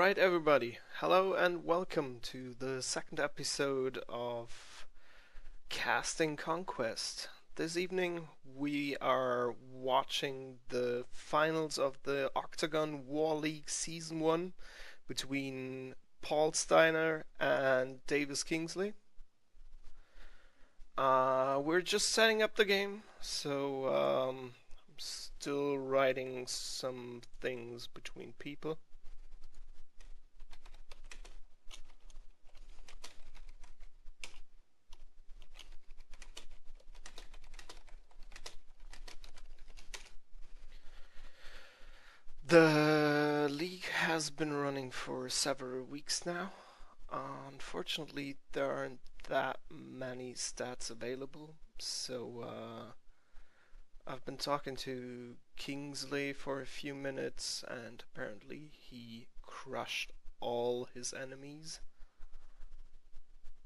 Alright, everybody, hello and welcome to the second episode of Casting Conquest. This evening we are watching the finals of the Octagon War League Season 1 between Paul Steiner and Davis Kingsley. We're just setting up the game, so I'm still writing some things between people. The league has been running for several weeks now. Unfortunately, there aren't that many stats available, so I've been talking to Kingsley for a few minutes, and apparently he crushed all his enemies.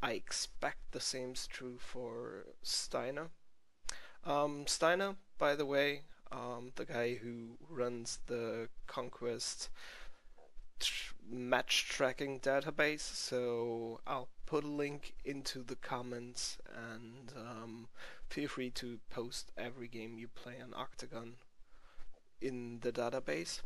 I expect the same's true for Steiner. Steiner, by the way, the guy who runs the Conquest match tracking database, so I'll put a link into the comments, and feel free to post every game you play on Octagon in the database.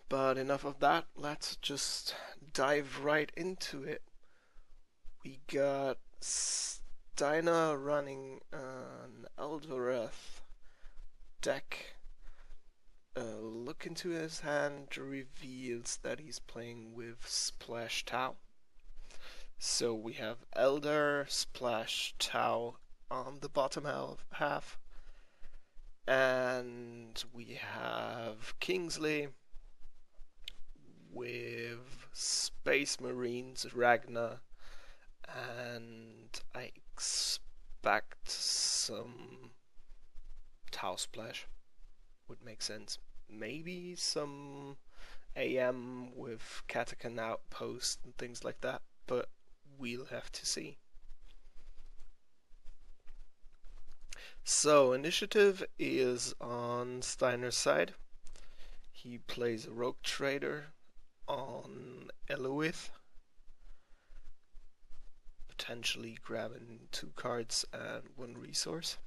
But enough of that, let's just dive right into it. We got Steiner running an Eldoreth deck. A look into his hand reveals that he's playing with Splash Tau. So we have Elder, Splash Tau on the bottom half. And we have Kingsley with Space Marines, Ragnar, and I expect some Tau Splash would make sense. Maybe some AM with Katakan Outpost and things like that, but we'll have to see. So, initiative is on Steiner's side. He plays a Rogue Trader on Eloith, potentially grabbing 2 cards and 1 resource.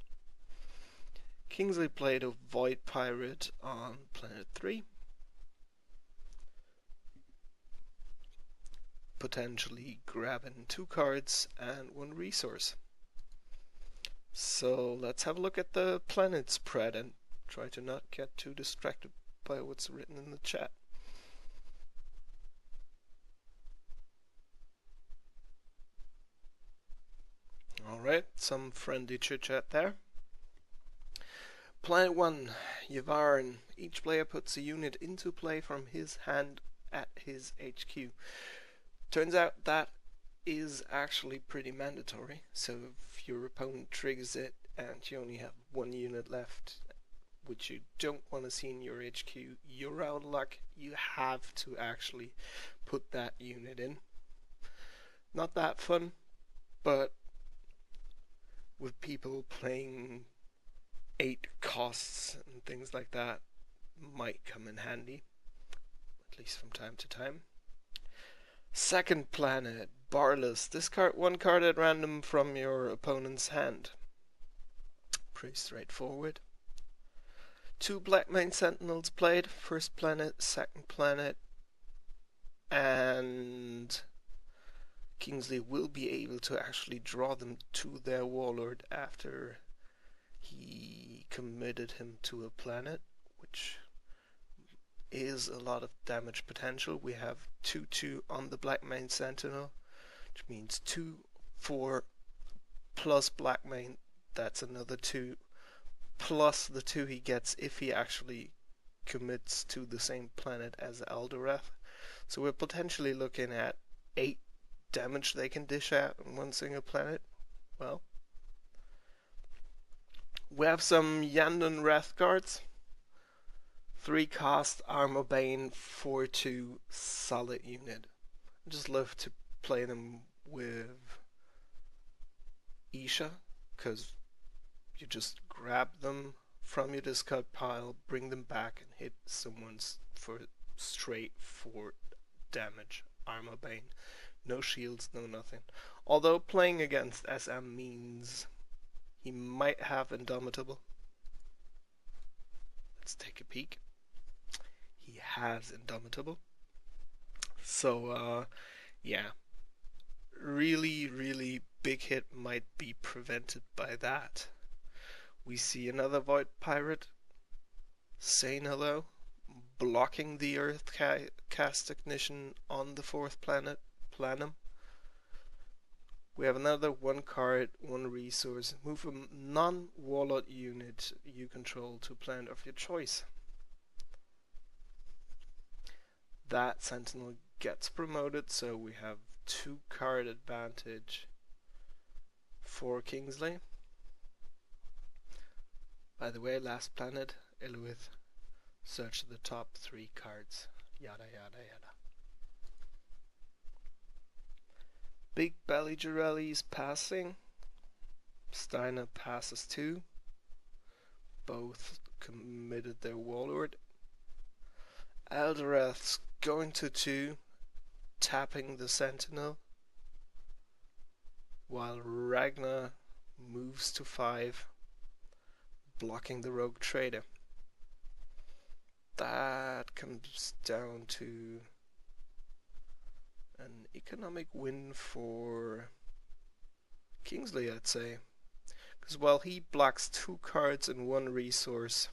Kingsley played a Void Pirate on Planet 3, potentially grabbing 2 cards and 1 resource. So let's have a look at the planet spread and try to not get too distracted by what's written in the chat. Alright, some friendly chit chat there. Planet 1, Yavarin. Each player puts a unit into play from his hand at his HQ. Turns out that is actually pretty mandatory, so if your opponent triggers it and you only have 1 unit left, which you don't want to see in your HQ, you're out of luck. You have to actually put that unit in. Not that fun, but with people playing 8 costs and things like that, might come in handy, at least from time to time. Second planet, Barless. Discard 1 card at random from your opponent's hand. Pretty straightforward. 2 Blackmane Sentinels played. First planet, second planet, and Kingsley will be able to actually draw them to their warlord after he committed him to a planet, which is a lot of damage potential. We have 2/2 on the Blackmane Sentinel, which means 2, 4 plus Blackmane. That's another 2 plus the 2 he gets if he actually commits to the same planet as Eldoreth. So we're potentially looking at 8 damage they can dish out on 1 single planet. Well, we have some Yandon Wrath cards. 3 cost, Armor Bane, 4/2, solid unit. I just love to play them with Isha, because you just grab them from your discard pile, bring them back, and hit someone's for straight 4 damage. Armor Bane. No shields, no nothing. Although playing against SM means he might have Indomitable. Let's take a peek. He has Indomitable. So, yeah. Really big hit might be prevented by that. We see another Void Pirate saying hello, blocking the Earth cast ignition on the 4th planet, Planum. We have another 1 card, 1 resource. Move a non-warlord unit you control to planet of your choice. That Sentinel gets promoted, so we have 2 card advantage for Kingsley. By the way, last planet, Iluith. Search the top 3 cards. Yada yada yada. bigbellyjarelli is passing. Steinerp passes too. Both committed their warlord. Eldorath's going to 2, tapping the Sentinel, while Ragnar moves to 5, blocking the Rogue Trader. That comes down to an economic win for Kingsley, I'd say. Because while he blocks 2 cards and 1 resource,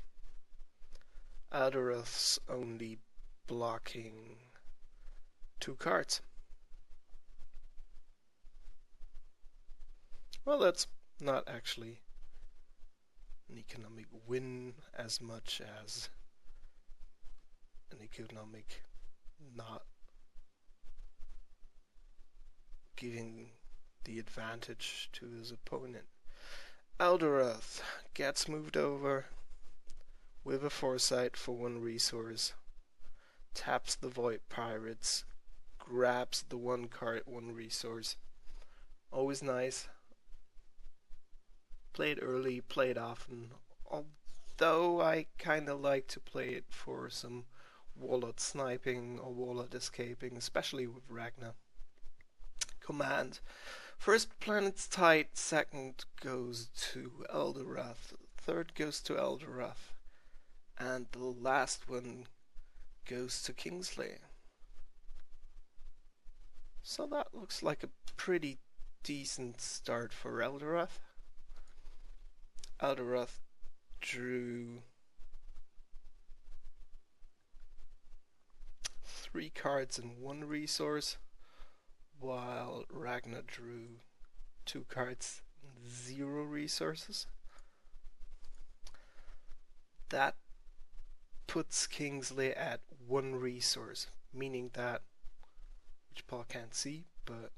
Eldorath's only blocking 2 cards. Well, that's not actually an economic win as much as an economic not giving the advantage to his opponent. Eldorath gets moved over with a foresight for 1 resource, taps the Void Pirates, grabs the 1 card, 1 resource. Always nice. Played early, played often, although I kinda like to play it for some warlord sniping or warlord escaping, especially with Ragnar. Command. First planet's tied, 2nd goes to Eldorath, 3rd goes to Eldorath, and the last one goes to Kingsley. So that looks like a pretty decent start for Eldorath. Eldorath drew 3 cards and 1 resource, while Ragnar drew 2 cards and 0 resources. That puts Kingsley at 1 resource, meaning that, which Paul can't see, but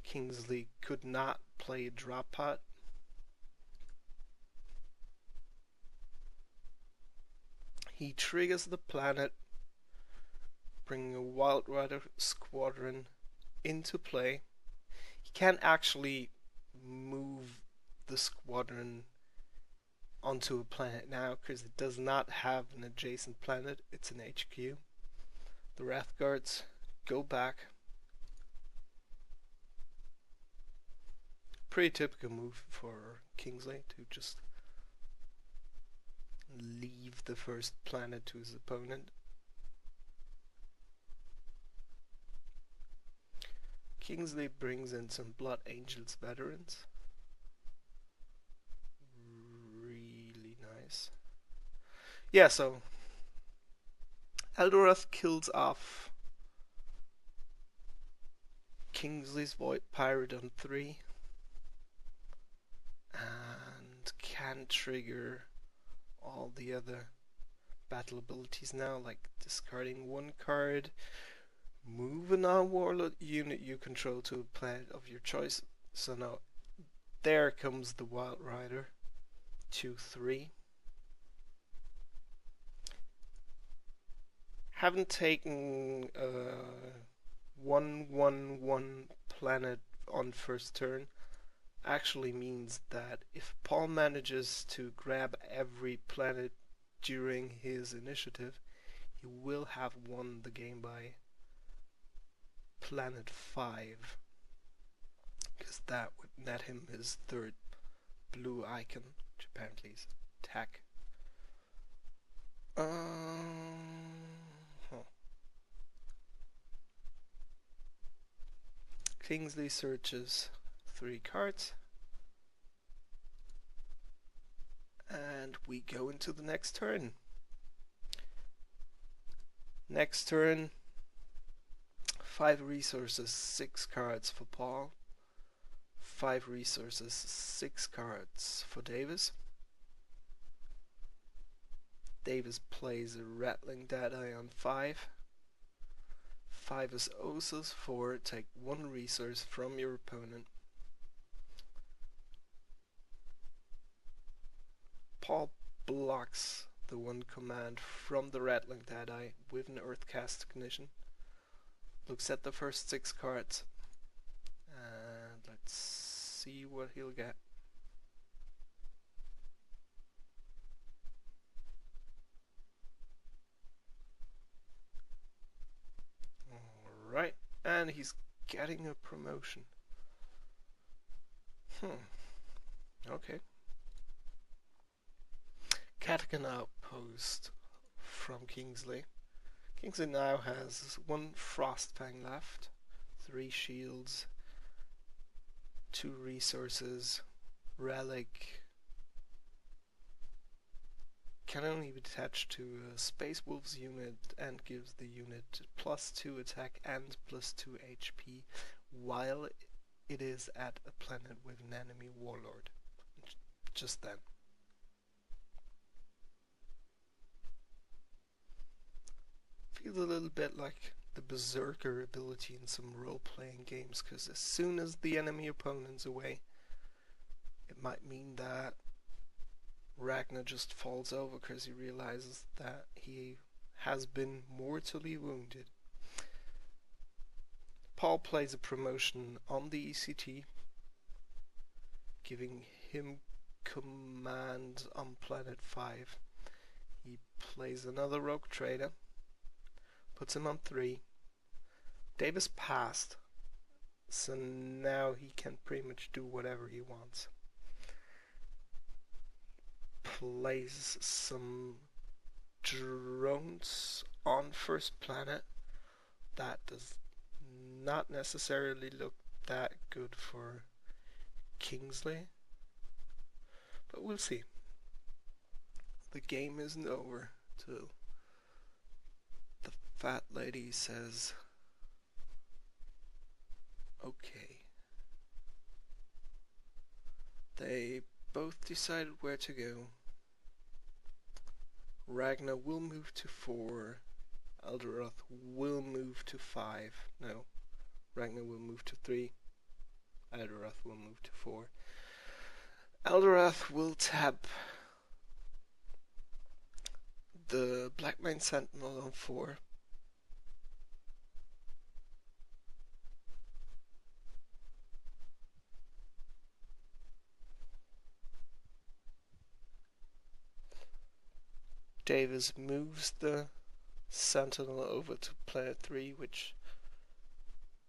Kingsley could not play a drop pot. He triggers the planet, bringing a Wild Rider squadron into play. He can't actually move the squadron onto a planet now because it does not have an adjacent planet. It's an HQ. The Wrath Guards go back. Pretty typical move for Kingsley to just leave the first planet to his opponent. Kingsley brings in some Blood Angels veterans. Really nice. Yeah, so Eldorath kills off Kingsley's Void Pirate on 3 and can trigger all the other battle abilities now, like discarding 1 card, move a non-warlord unit you control to a planet of your choice. So now there comes the Wild Rider 2/3. Haven't taken 1/1/1 planet on first turn. actually means that if Paul manages to grab every planet during his initiative, he will have won the game by planet 5, because that would net him his third blue icon, which apparently is attack. Kingsley searches 3 cards, and we go into the next turn. Next turn, 5 resources, 6 cards for Paul. 5 resources, 6 cards for Davis. Davis plays a Rattling Deadeye on 5. 5 is Osa's 4, take 1 resource from your opponent. Paul blocks the 1 command from the Rattling Deadeye with an Earthcast Ignition. Looks at the first 6 cards, and let's see what he'll get. Alright, and he's getting a promotion. Okay. Catachan Outpost from Kingsley. Kingsley now has 1 Frostfang left, 3 shields, 2 resources, relic. Can only be attached to a Space Wolves unit and gives the unit +2 attack and +2 HP while it is at a planet with an enemy warlord. Just then. Feels a little bit like the Berserker ability in some role-playing games, because as soon as the enemy opponent's away, it might mean that Ragnar just falls over because he realizes that he has been mortally wounded. Paul plays a promotion on the ECT, giving him command on planet 5. He plays another Rogue Trader, puts him on 3. Davis passed, so now he can pretty much do whatever he wants. Plays some drones on first planet. That does not necessarily look that good for Kingsley, but we'll see. The game isn't over till the fat lady says okay. They both decided where to go. Ragnar will move to 4. Elderoth will move to 5. No, Ragnar will move to 3. Elderoth will move to 4. Elderoth will tap the Blackmane Sentinel on 4. Davis moves the Sentinel over to player 3, which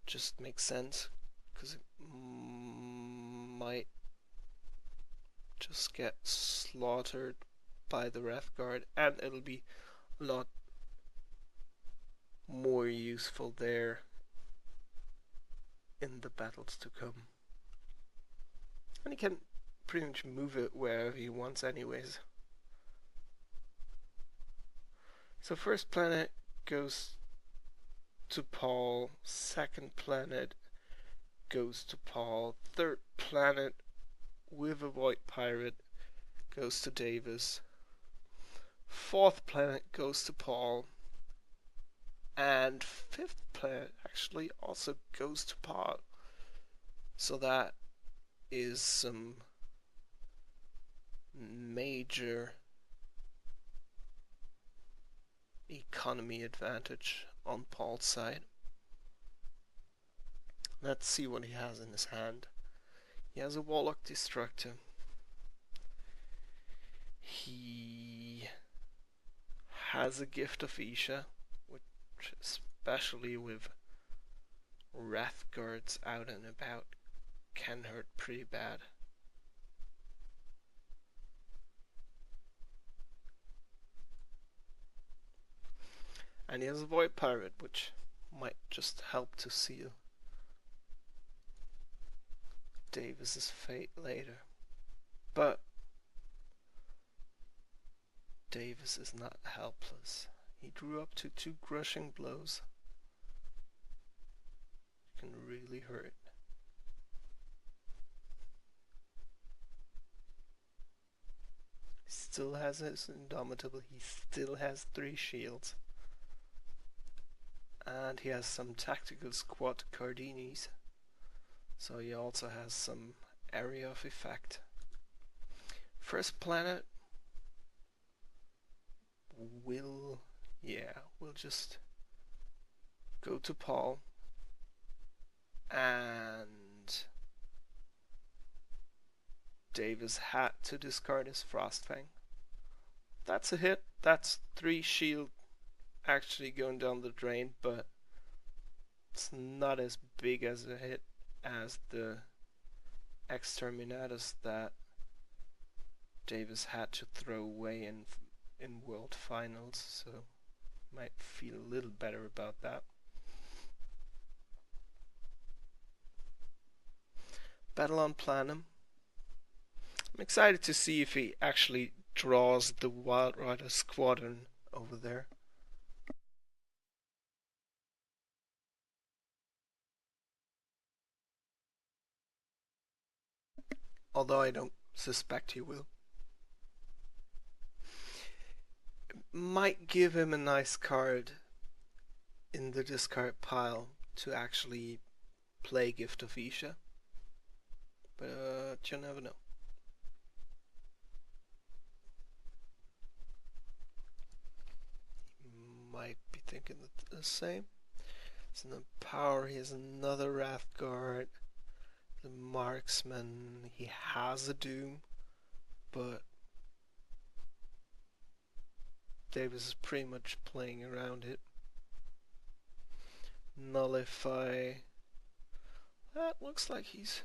just makes sense, because it might just get slaughtered by the Wrath Guard, and it'll be a lot more useful there in the battles to come. And he can pretty much move it wherever he wants anyways. So first planet goes to Paul, second planet goes to Paul, third planet with a Void Pirate goes to Davis, fourth planet goes to Paul, and fifth planet actually also goes to Paul. So that is some major economy advantage on Paul's side. Let's see what he has in his hand. He has a Warlock Destructor. He has a Gift of Isha, which especially with Wrathguards out and about can hurt pretty bad. And he has a Void Pirate, which might just help to seal Davis's fate later. But Davis is not helpless. He drew up to 2 crushing blows. It can really hurt. He still has his Indomitable. He still has 3 shields. And he has some tactical squad Cardinis. So he also has some area of effect. First planet we'll just go to Paul, and Davis had to discard his Frostfang. That's a hit. That's 3 shield actually going down the drain, but it's not as big as a hit as the Exterminatus that Davis had to throw away in World Finals, so might feel a little better about that. Battle on Planum. I'm excited to see if he actually draws the Wild Rider Squadron over there. Although I don't suspect he will. Might give him a nice card in the discard pile to actually play Gift of Isha, but you never know. Might be thinking the same. It's in the power. He has another Wrathguard, the Marksman. He has a Doom, but Davis is pretty much playing around it. Nullify. That looks like he's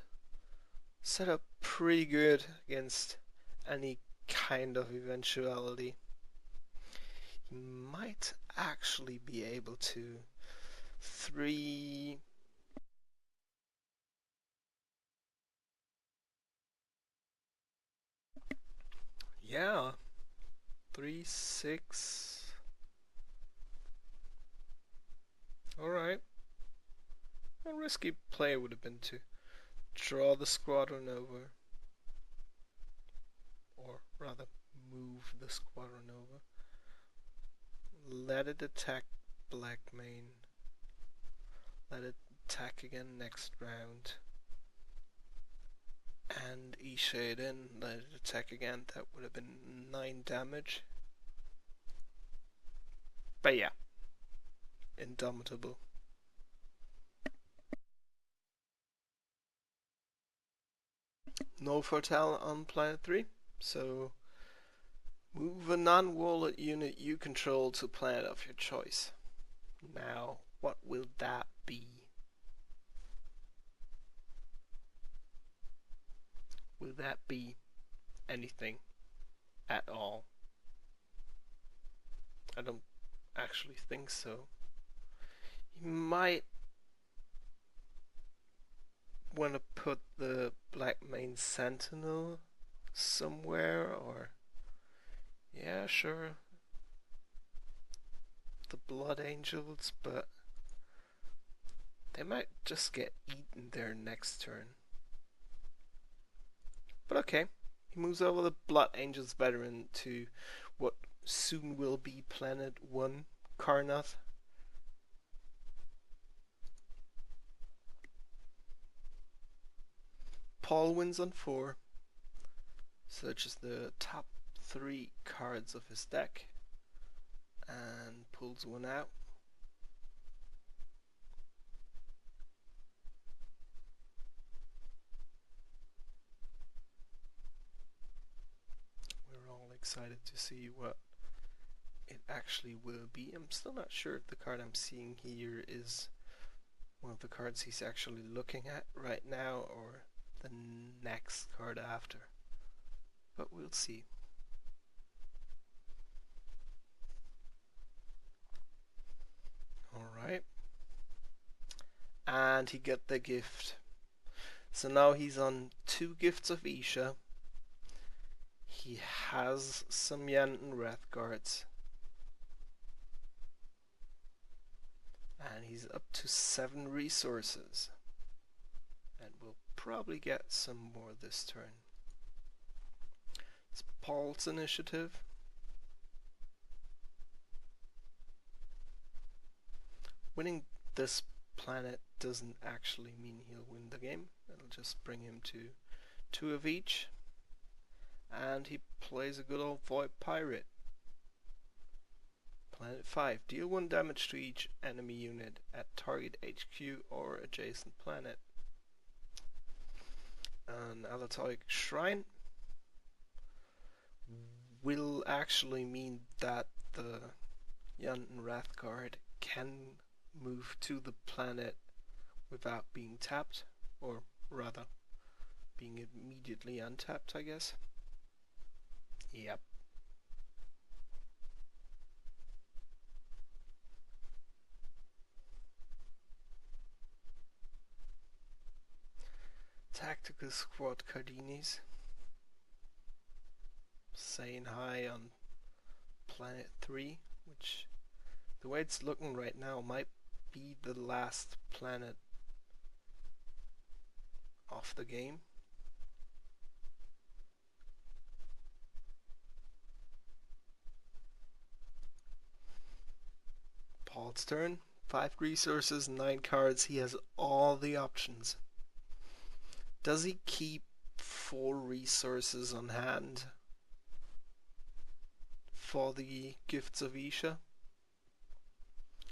set up pretty good against any kind of eventuality. He might actually be able to 3... Yeah. 3, 6. Alright. A risky play would have been to draw the squadron over. Or rather, move the squadron over. Let it attack Blackmane. Let it attack again next round. And Isha it in, let it attack again. That would have been 9 damage. But yeah, Indomitable. No Foretell on Planet 3, so move a non-wallet unit you control to planet of your choice. Now, what will that be? Will that be anything at all? I don't actually think so. You might want to put the Blackmane Sentinel somewhere, or yeah, sure, the Blood Angels, but they might just get eaten their next turn. But okay, he moves over the Blood Angels veteran to what soon will be Planet 1, Karnath. Paul wins on 4, searches the top 3 cards of his deck and pulls one out. excited to see what it actually will be. I'm still not sure if the card I'm seeing here is one of the cards he's actually looking at right now or the next card after, but we'll see. Alright, and he got the gift. So now he's on 2 gifts of Isha. He has some Yanton Wrath guards. And he's up to 7 resources. And we'll probably get some more this turn. It's Paul's initiative. Winning this planet doesn't actually mean he'll win the game. It'll just bring him to 2 of each. And he plays a good old Void Pirate. Planet 5. Deal 1 damage to each enemy unit at target HQ or adjacent planet. An Alatoic Shrine will actually mean that the Yanton Wrath Guard can move to the planet without being tapped, or rather being immediately untapped, I guess. Yep. Tactical Squad Cardinis saying hi on Planet 3, which the way it's looking right now might be the last planet off the game. Paul's turn. 5 resources, 9 cards. He has all the options. Does he keep 4 resources on hand for the Gifts of Isha?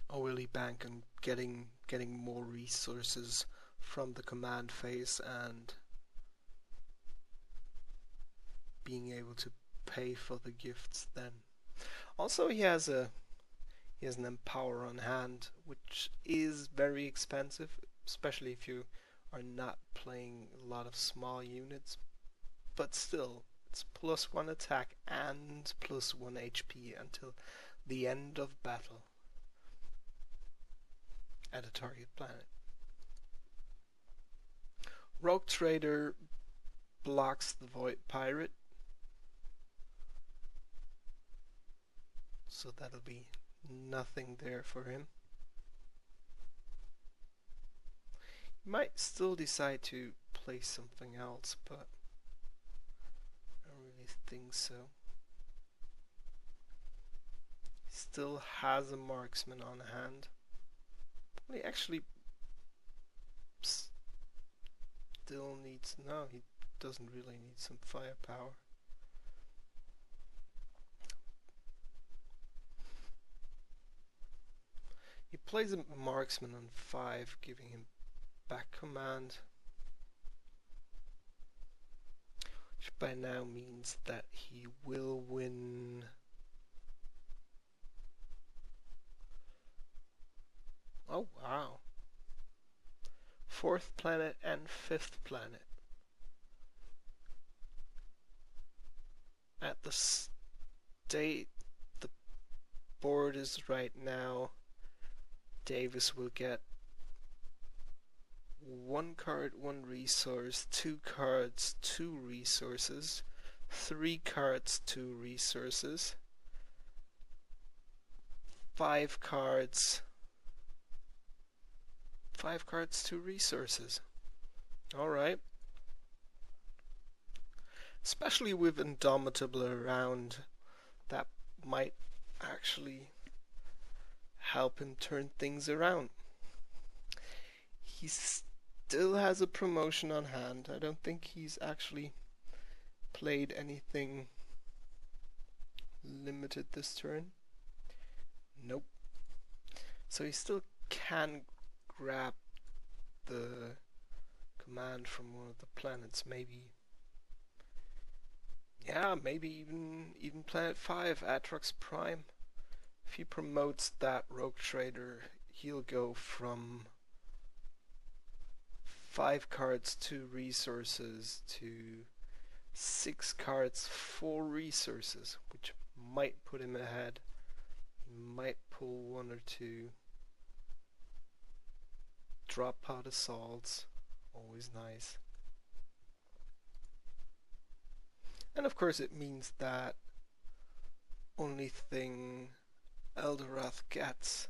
Or will he bank on getting more resources from the command phase and being able to pay for the gifts then? Also, he has an Empower on hand, which is very expensive, especially if you are not playing a lot of small units, but still, it's +1 attack and +1 HP until the end of battle at a target planet. Rogue Trader blocks the Void Pirate, so that'll be nothing there for him. He might still decide to play something else, but I don't really think so. He still has a marksman on hand. Well, he actually still needs... no, he doesn't really need some firepower. He plays a marksman on 5, giving him back command, which by now means that he will win. Oh wow. 4th planet and 5th planet. At the state the board is right now, Davis will get 1 card, 1 resource, 2 cards, 2 resources, 3 cards, 2 resources, 5 cards, 5 cards, 2 resources. Alright. Especially with Indomitable around, that might actually help him turn things around. He still has a promotion on hand. I don't think he's actually played anything limited this turn. Nope. So he still can grab the command from one of the planets, maybe. Yeah, yeah, maybe even Planet 5, Atrox Prime. If he promotes that rogue trader, he'll go from 5 cards 2 resources to 6 cards 4 resources, which might put him ahead. He might pull 1 or 2 drop pod assaults, always nice. And of course it means that only thing Eldorath gets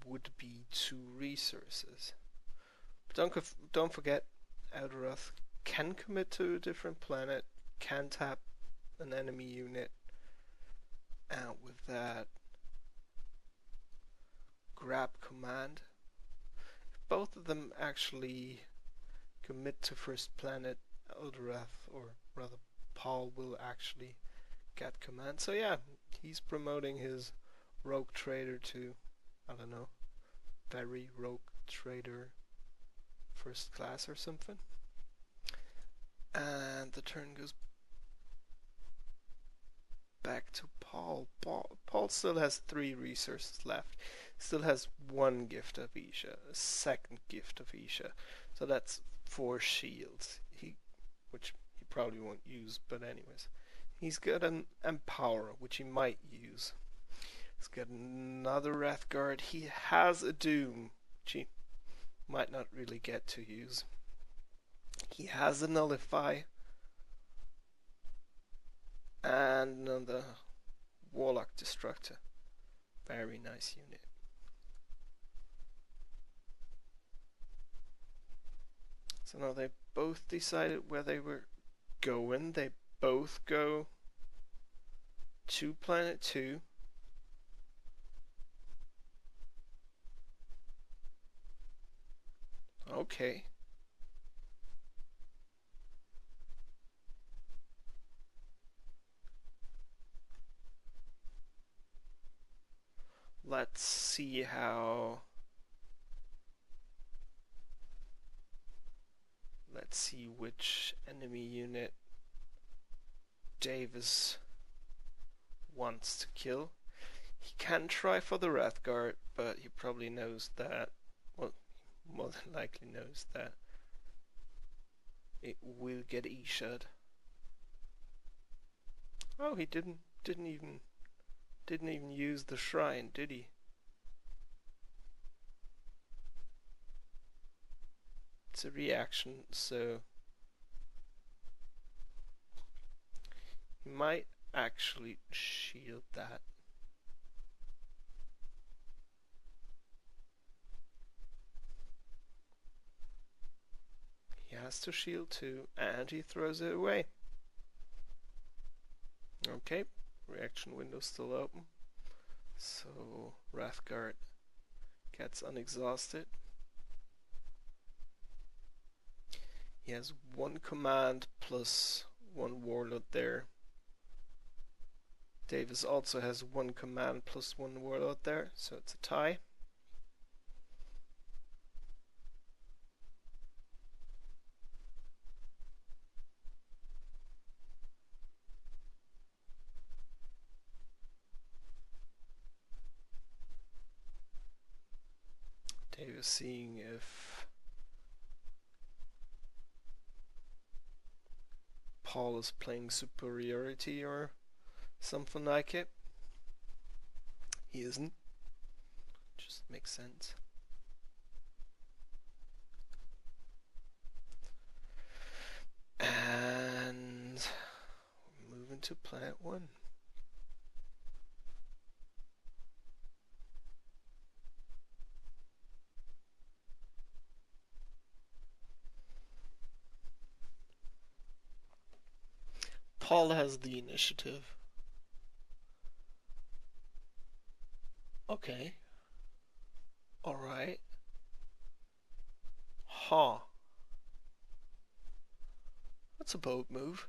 would be 2 resources. But don't forget, Eldorath can commit to a different planet, can tap an enemy unit, and with that grab command, if both of them actually commit to first planet, Eldorath, or rather Paul, will actually get command. So yeah, he's promoting his rogue trader to, I don't know, very rogue trader first class or something. And the turn goes back to Paul. Paul still has 3 resources left. Still has 1 gift of Isha, a 2nd gift of Isha. So that's 4 shields. Which he probably won't use, but anyways. He's got an Empower, which he might use. He's got another Wrathguard. He has a Doom, which he might not really get to use. He has a Nullify. And another Warlock Destructor. Very nice unit. So now they both decided where they were going. They both go to Planet 2. Okay. Let's see how... Let's see which enemy unit Davis wants to kill. He can try for the Wrathguard, but he probably knows that, well, more than likely knows that it will get Isha'd. Oh, he didn't even use the shrine, did he? It's a reaction, so he might actually shield that. He has to shield too, and he throws it away. Okay, reaction window still open, so Wrathguard gets unexhausted. He has 1 command plus 1 warlord there. Davis also has 1 command plus 1 warlord there, so it's a tie. Davis seeing if Paul is playing superiority or something like it. He isn't. Just makes sense. And we're moving to Planet 1. Paul has the initiative. Okay. Alright. Huh. That's a bold move.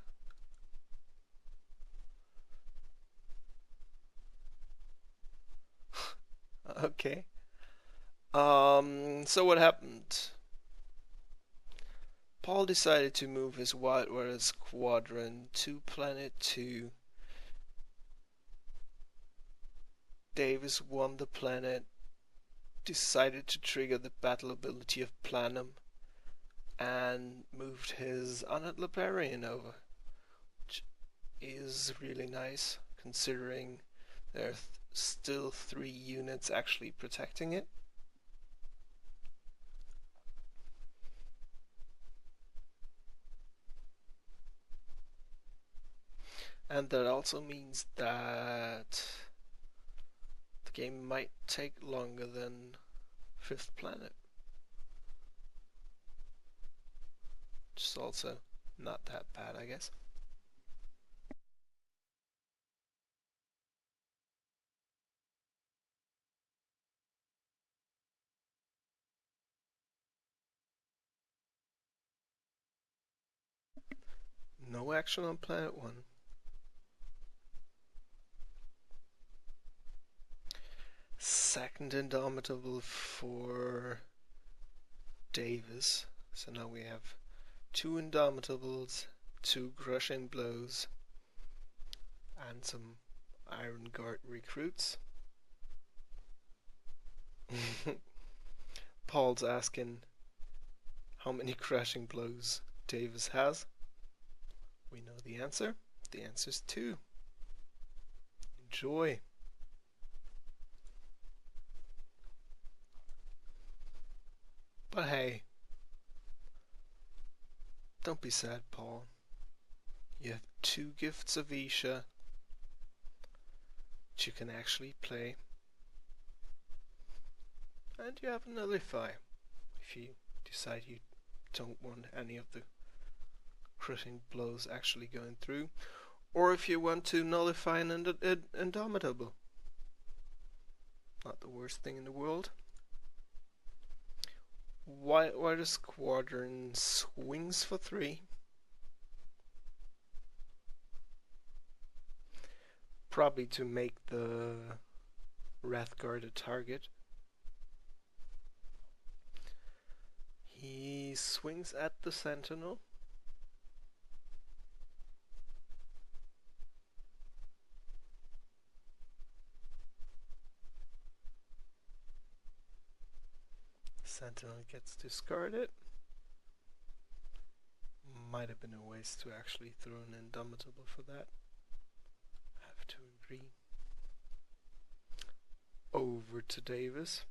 Okay. So what happened? Paul decided to move his Whitewater squadron to Planet 2. Davis won the planet, decided to trigger the battle ability of Planum, and moved his Honored Librarian over, which is really nice considering there are still 3 units actually protecting it. And that also means that the game might take longer than 5th Planet. Which is also not that bad, I guess. No action on Planet 1. Second Indomitable for Davis. So now we have 2 Indomitables, 2 Crushing Blows, and some Iron Guard recruits. Paul's asking how many Crushing Blows Davis has. We know the answer. The answer is 2. Enjoy. But hey, don't be sad, Paul. You have 2 Gifts of Isha which you can actually play. And you have a Nullify if you decide you don't want any of the Crushing Blows actually going through. Or if you want to nullify an Indomitable. Not the worst thing in the world. Whitewater Squadron swings for 3. Probably to make the Wrathguard a target. He swings at the Sentinel. Sentinel gets discarded. Might have been a waste to actually throw an Indomitable for that. Have to agree. Over to Davis.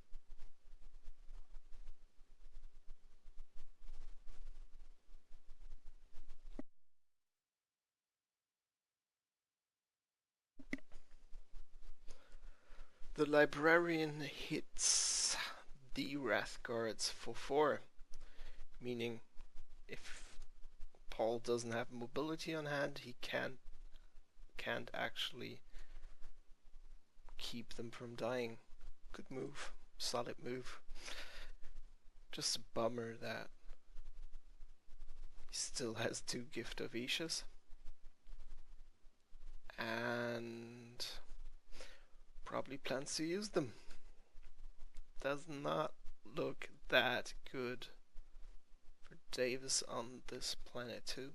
The Librarian hits the Wrathguards for 4, meaning if Paul doesn't have mobility on hand, he can't actually keep them from dying. Good move, solid move. Just a bummer that he still has 2 Gift of Ishas and probably plans to use them. Does not look that good for Davis on this Planet 2.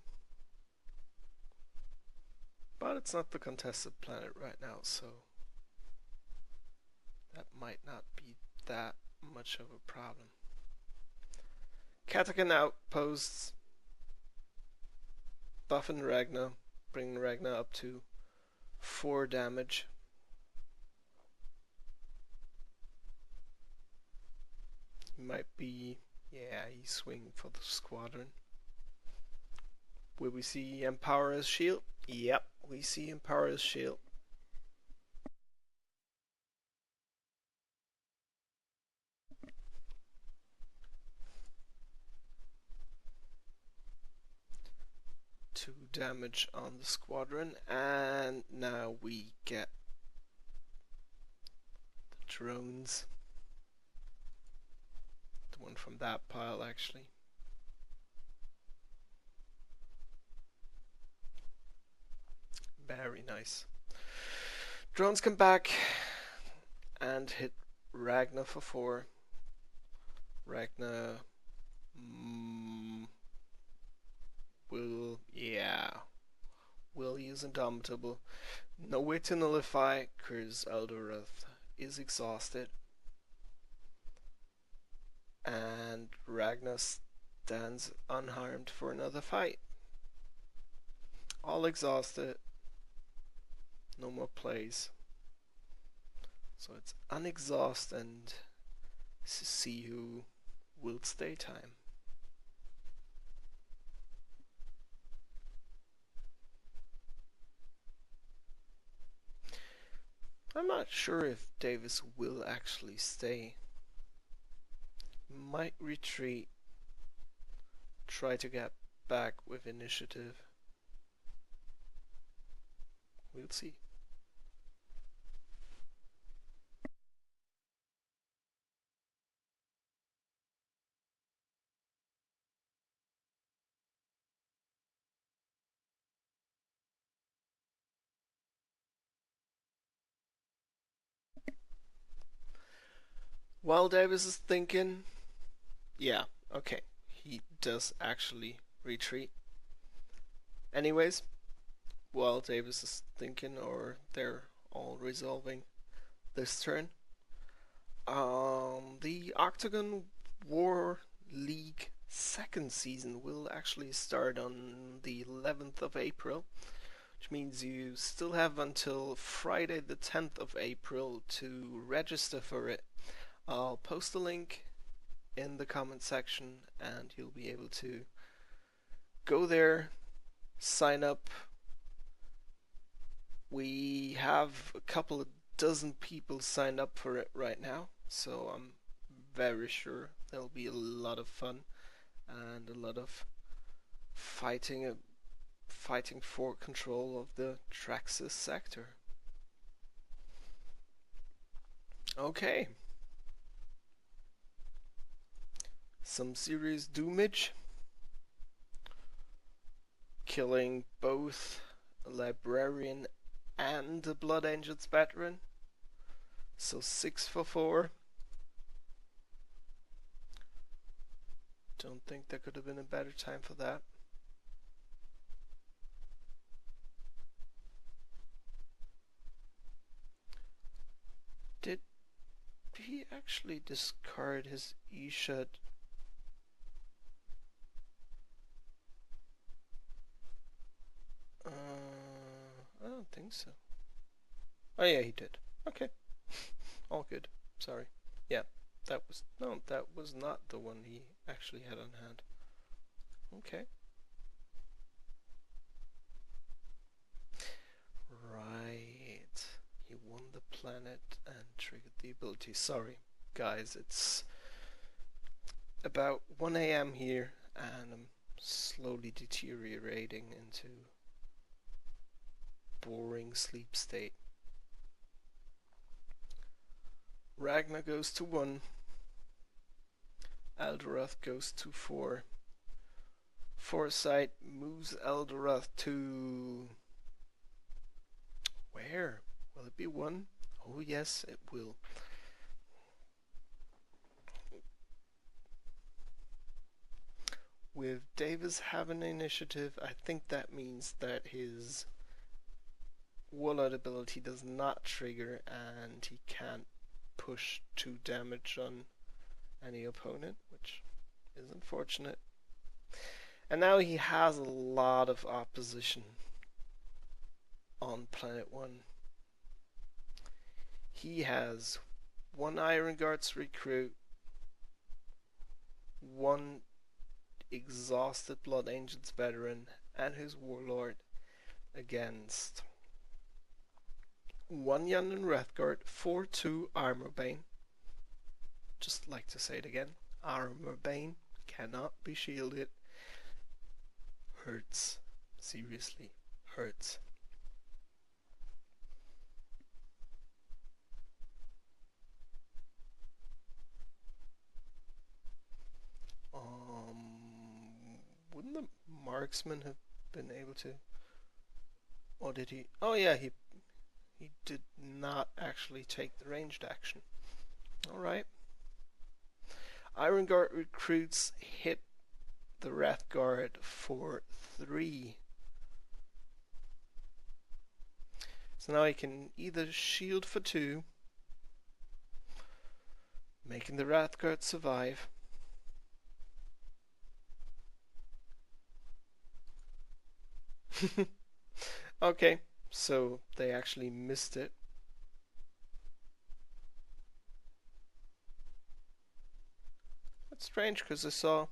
But it's not the contested planet right now, so that might not be that much of a problem. Katakan outposts, buffing Ragnar, bringing Ragnar up to 4 damage. He might be, yeah, he's swinging for the squadron. Will we see Empower's Shield? Yep, we see Empower's Shield. Two damage on the squadron, and now we get the drones. The one from that pile, actually. Very nice. Drones come back and hit Ragnar for 4. Ragnar will use Indomitable. No way to nullify, because Eldorath is exhausted. And Ragnar stands unharmed for another fight. All exhausted. No more plays. So it's unexhaust and see who will stay time. I'm not sure if Davis will actually stay. Might retreat. Try to get back with initiative. We'll see. While Davis is thinking, yeah, okay, he does actually retreat. Anyways, while Davis is thinking, or they're all resolving this turn, the Octagon War League second season will actually start on the 11th of April, which means you still have until Friday the 10th of April to register for it. I'll post a link in the comment section and you'll be able to go there, sign up. We have a couple of dozen people signed up for it right now, so I'm very sure there'll be a lot of fun and a lot of fighting for control of the Traxxas sector. Okay. Some serious doomage. Killing both a librarian and a Blood Angels veteran. So 6 for 4. Don't think there could have been a better time for that. Did he actually discard his Ishad? I don't think so. Oh yeah, he did. Okay. All good. Sorry. Yeah, that was not the one he actually had on hand. Okay. Right. He won the planet and triggered the ability. Sorry, guys, it's about 1 AM here and I'm slowly deteriorating into boring sleep state. Ragnar goes to 1. Eldorath goes to 4. Foresight moves Eldorath to... where? Will it be 1? Oh yes, it will. With Davis having initiative, I think that means that his Warlord ability does not trigger and he can't push 2 damage on any opponent, which is unfortunate. And now he has a lot of opposition on Planet 1. He has 1 Iron Guards recruit, 1 exhausted Blood Angels veteran, and his Warlord against 1 Yunnan Wrathguard, 4/2 Armorbane. Just like to say it again, Armorbane cannot be shielded. Hurts. Seriously, hurts. Wouldn't the marksman have been able to? Or did he? Oh yeah, he did not actually take the ranged action. Alright. Iron Guard recruits hit the Wrath Guard for 3. So now I can either shield for 2, making the Wrath Guard survive, okay, so they actually missed it. That's strange because I saw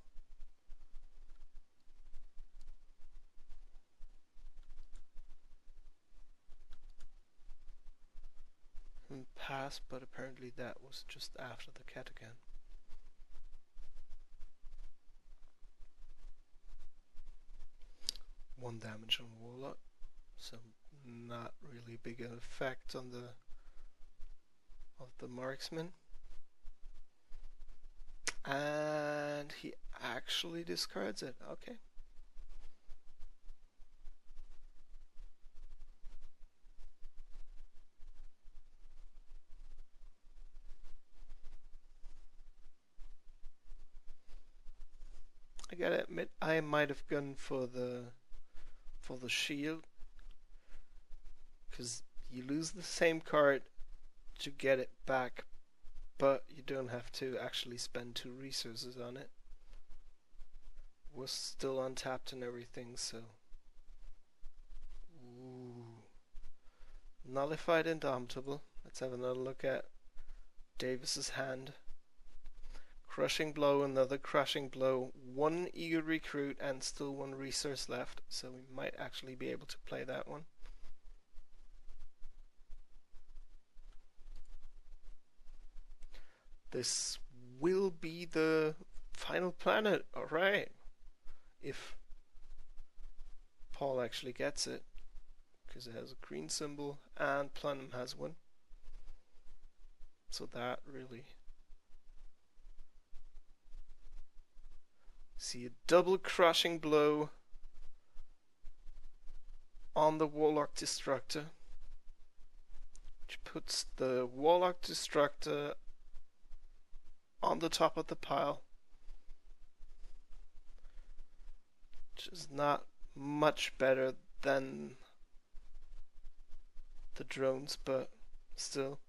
him pass, but apparently that was just after the Catagan. One damage on Warlock, so not really big an effect on the marksman. And he actually discards it. Okay. I gotta admit, I might have gone for the shield, because you lose the same card to get it back, but you don't have to actually spend 2 resources on it. Was still untapped and everything, so ooh. Nullified Indomitable. Let's have another look at Davis's hand. Crushing Blow, another Crushing Blow, 1 Eager Recruit and still 1 resource left, so we might actually be able to play that one. This will be the final planet, alright, if Paul actually gets it, because it has a green symbol and Plunum has one, so that really... See a double Crushing Blow on the Warlock Destructor, which puts the Warlock Destructor on the top of the pile, which is not much better than the drones, but still,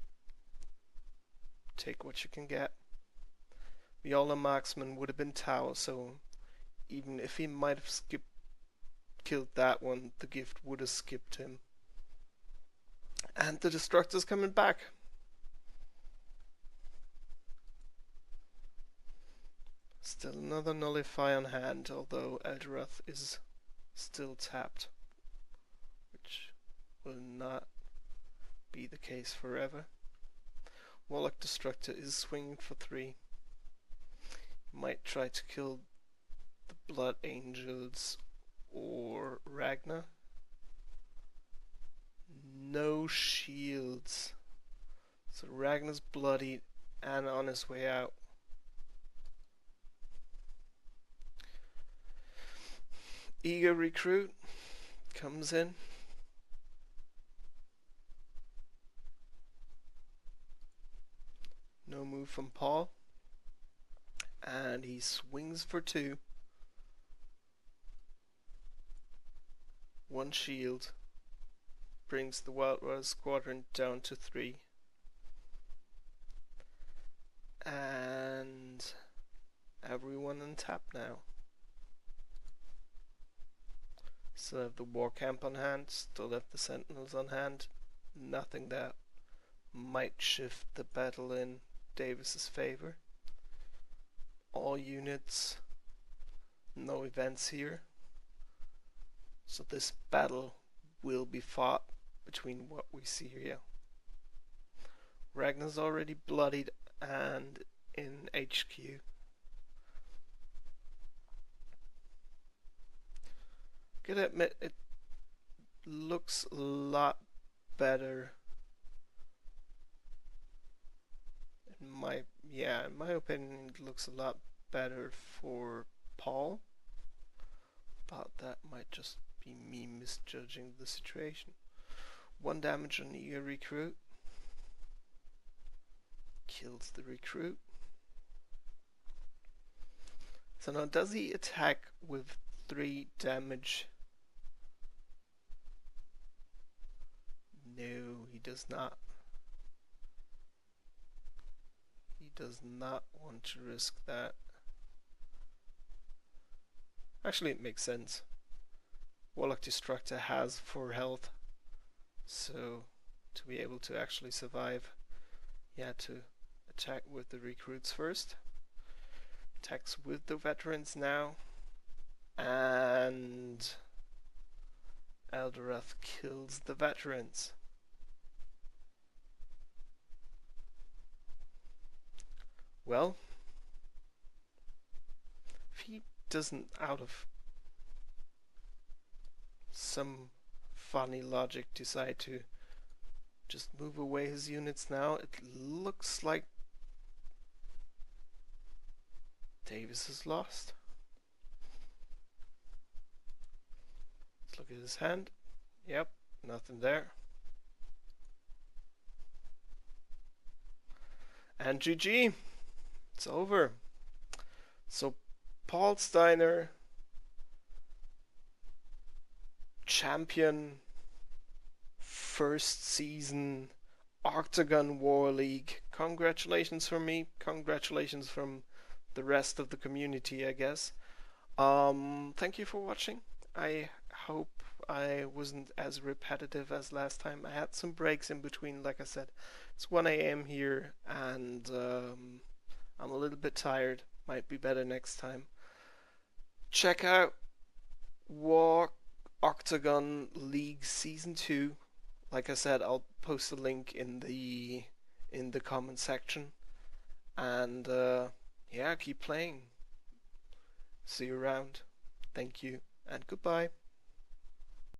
take what you can get. Viola Marksman would have been Tower, so even if he might have killed that one, the gift would have skipped him. And the Destructor's coming back. Still another Nullify on hand, although Eldrath is still tapped, which will not be the case forever. Warlock Destructor is swinging for 3. Might try to kill the Blood Angels or Ragnar. No shields, so Ragnar's bloodied and on his way out. Eager Recruit comes in. No move from Paul. And he swings for 2. 1 shield. Brings the Wild Rose Squadron down to 3. And everyone on tap now. Still have the War Camp on hand, still have the Sentinels on hand. Nothing that might shift the battle in Davis's favor. All units, no events here. So this battle will be fought between what we see here. Ragnar's already bloodied and in HQ. Gotta admit, it looks a lot better. In my opinion, it looks a lot better for Paul, but that might just be me misjudging the situation. 1 damage on Eager Recruit. Kills the recruit. So now, does he attack with 3 damage? No, he does not. He does not want to risk that. Actually, it makes sense. Warlock Destructor has 4 health, so to be able to actually survive, he had to attack with the recruits first. Attacks with the veterans now, and Eldorath kills the veterans. Well, if he doesn't, out of some funny logic, decide to just move away his units now, it looks like Davis is lost. Let's look at his hand. Yep, nothing there. And GG. It's over. So Paul Steiner, champion, first season Octagon War League. Congratulations from me. Congratulations from the rest of the community, I guess. Thank you for watching. I hope I wasn't as repetitive as last time. I had some breaks in between, like I said. It's 1 a.m. here, and I'm a little bit tired. Might be better next time. Check out War Octagon League Season 2. Like I said, I'll post a link in the comment section. And yeah, keep playing. See you around. Thank you, and goodbye.